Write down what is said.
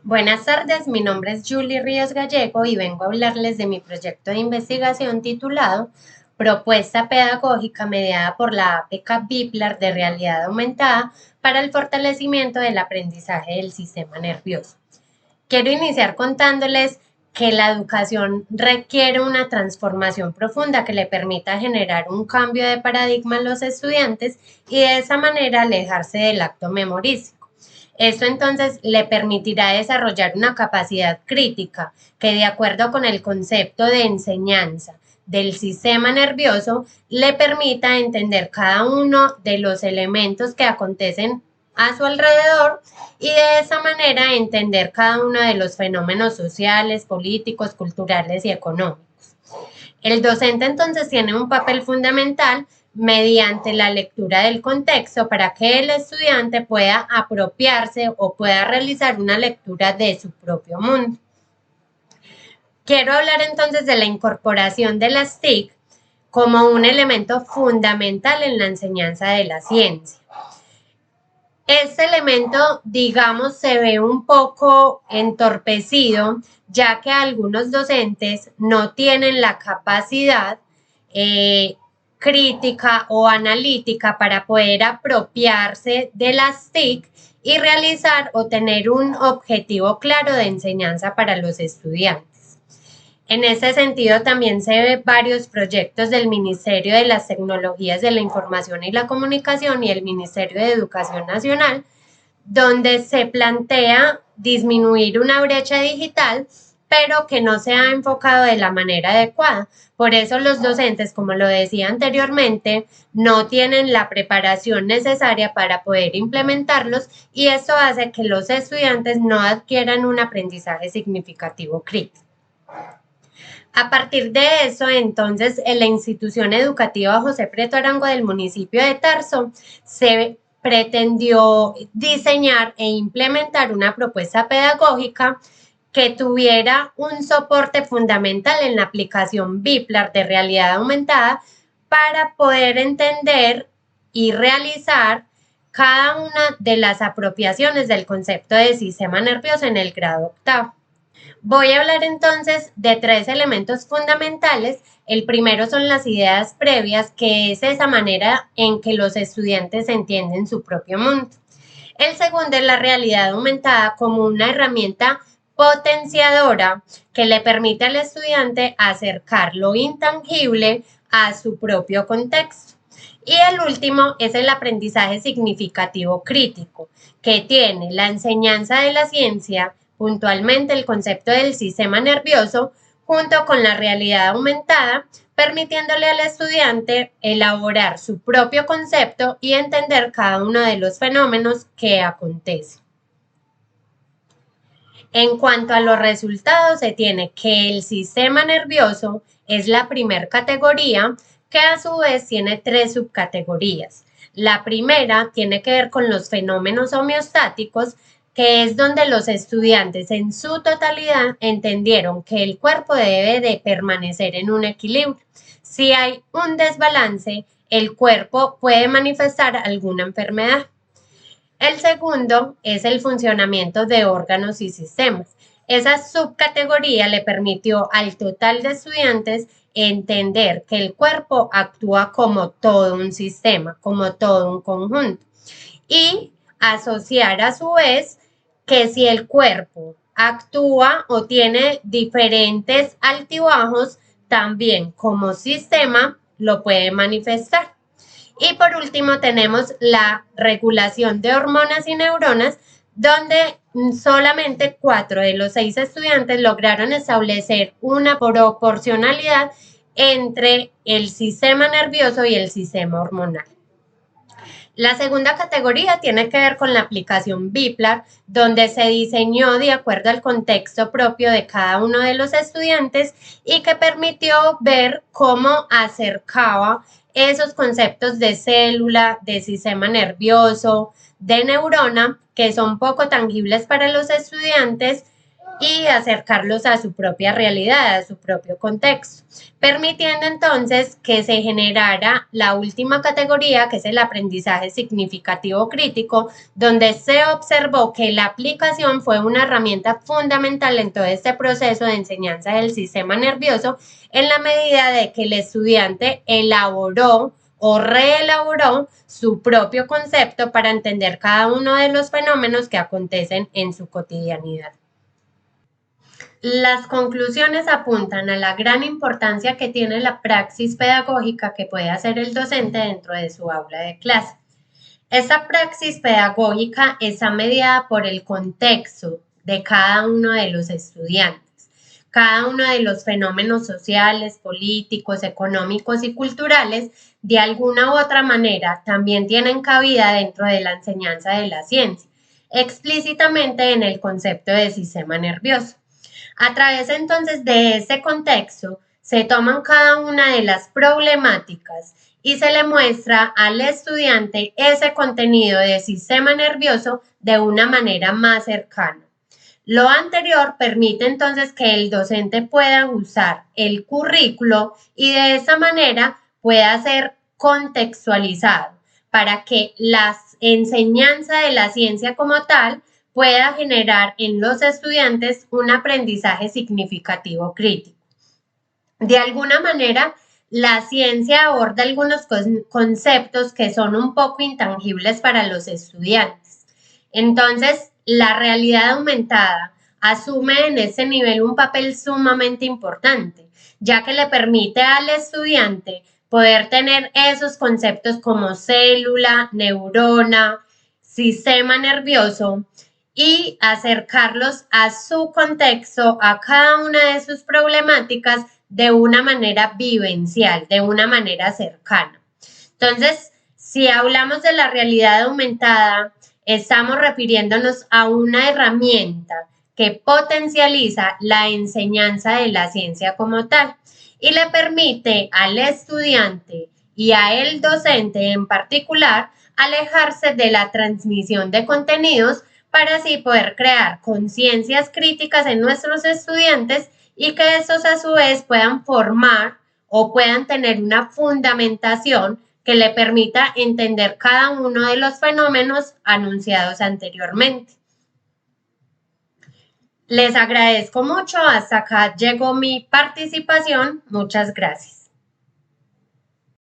Buenas tardes, mi nombre es Julie Ríos Gallego y vengo a hablarles de mi proyecto de investigación titulado Propuesta Pedagógica mediada por la APK Biplar de realidad aumentada para el fortalecimiento del aprendizaje del sistema nervioso. Quiero iniciar contándoles que la educación requiere una transformación profunda que le permita generar un cambio de paradigma en los estudiantes y de esa manera alejarse del acto memorístico. Esto entonces le permitirá desarrollar una capacidad crítica que, de acuerdo con el concepto de enseñanza del sistema nervioso, le permita entender cada uno de los elementos que acontecen a su alrededor y de esa manera entender cada uno de los fenómenos sociales, políticos, culturales y económicos. El docente entonces tiene un papel fundamental mediante la lectura del contexto para que el estudiante pueda apropiarse o pueda realizar una lectura de su propio mundo. Quiero hablar entonces de la incorporación de las TIC como un elemento fundamental en la enseñanza de la ciencia. Este elemento, digamos, se ve un poco entorpecido, ya que algunos docentes no tienen la capacidad crítica o analítica para poder apropiarse de las TIC y realizar o tener un objetivo claro de enseñanza para los estudiantes. En ese sentido, también se ven varios proyectos del Ministerio de las Tecnologías de la Información y la Comunicación y el Ministerio de Educación Nacional, donde se plantea disminuir una brecha digital, pero que no se ha enfocado de la manera adecuada. Por eso los docentes, como lo decía anteriormente, no tienen la preparación necesaria para poder implementarlos y esto hace que los estudiantes no adquieran un aprendizaje significativo crítico. A partir de eso, entonces, en la institución educativa José Preto Arango del municipio de Tarso se pretendió diseñar e implementar una propuesta pedagógica que tuviera un soporte fundamental en la aplicación Biplar de realidad aumentada para poder entender y realizar cada una de las apropiaciones del concepto de sistema nervioso en el grado octavo. Voy a hablar entonces de tres elementos fundamentales. El primero son las ideas previas, que es esa manera en que los estudiantes entienden su propio mundo. El segundo es la realidad aumentada como una herramienta potenciadora que le permite al estudiante acercar lo intangible a su propio contexto. Y el último es el aprendizaje significativo crítico, que tiene la enseñanza de la ciencia, puntualmente el concepto del sistema nervioso, junto con la realidad aumentada, permitiéndole al estudiante elaborar su propio concepto y entender cada uno de los fenómenos que acontecen. En cuanto a los resultados, se tiene que el sistema nervioso es la primera categoría, que a su vez tiene tres subcategorías. La primera tiene que ver con los fenómenos homeostáticos, que es donde los estudiantes en su totalidad entendieron que el cuerpo debe de permanecer en un equilibrio. Si hay un desbalance, el cuerpo puede manifestar alguna enfermedad. El segundo es el funcionamiento de órganos y sistemas. Esa subcategoría le permitió al total de estudiantes entender que el cuerpo actúa como todo un sistema, como todo un conjunto, y asociar a su vez que si el cuerpo actúa o tiene diferentes altibajos, también como sistema lo puede manifestar. Y por último tenemos la regulación de hormonas y neuronas, donde solamente 4 de los 6 estudiantes lograron establecer una proporcionalidad entre el sistema nervioso y el sistema hormonal. La segunda categoría tiene que ver con la aplicación Biplar, donde se diseñó de acuerdo al contexto propio de cada uno de los estudiantes y que permitió ver cómo acercaba esos conceptos de célula, de sistema nervioso, de neurona, que son poco tangibles para los estudiantes, y acercarlos a su propia realidad, a su propio contexto, permitiendo entonces que se generara la última categoría, que es el aprendizaje significativo crítico, donde se observó que la aplicación fue una herramienta fundamental en todo este proceso de enseñanza del sistema nervioso, en la medida de que el estudiante elaboró o reelaboró su propio concepto para entender cada uno de los fenómenos que acontecen en su cotidianidad. Las conclusiones apuntan a la gran importancia que tiene la praxis pedagógica que puede hacer el docente dentro de su aula de clase. Esta praxis pedagógica está mediada por el contexto de cada uno de los estudiantes. Cada uno de los fenómenos sociales, políticos, económicos y culturales, de alguna u otra manera, también tienen cabida dentro de la enseñanza de la ciencia, explícitamente en el concepto de sistema nervioso. A través entonces de ese contexto, se toman cada una de las problemáticas y se le muestra al estudiante ese contenido de sistema nervioso de una manera más cercana. Lo anterior permite entonces que el docente pueda usar el currículo y de esa manera pueda ser contextualizado para que la enseñanza de la ciencia como tal pueda generar en los estudiantes un aprendizaje significativo crítico. De alguna manera, la ciencia aborda algunos conceptos que son un poco intangibles para los estudiantes. Entonces, la realidad aumentada asume en ese nivel un papel sumamente importante, ya que le permite al estudiante poder tener esos conceptos como célula, neurona, sistema nervioso y acercarlos a su contexto, a cada una de sus problemáticas de una manera vivencial, de una manera cercana. Entonces, si hablamos de la realidad aumentada, estamos refiriéndonos a una herramienta que potencializa la enseñanza de la ciencia como tal y le permite al estudiante y a el docente en particular alejarse de la transmisión de contenidos para así poder crear conciencias críticas en nuestros estudiantes y que estos a su vez puedan formar o puedan tener una fundamentación que le permita entender cada uno de los fenómenos anunciados anteriormente. Les agradezco mucho, hasta acá llegó mi participación, muchas gracias.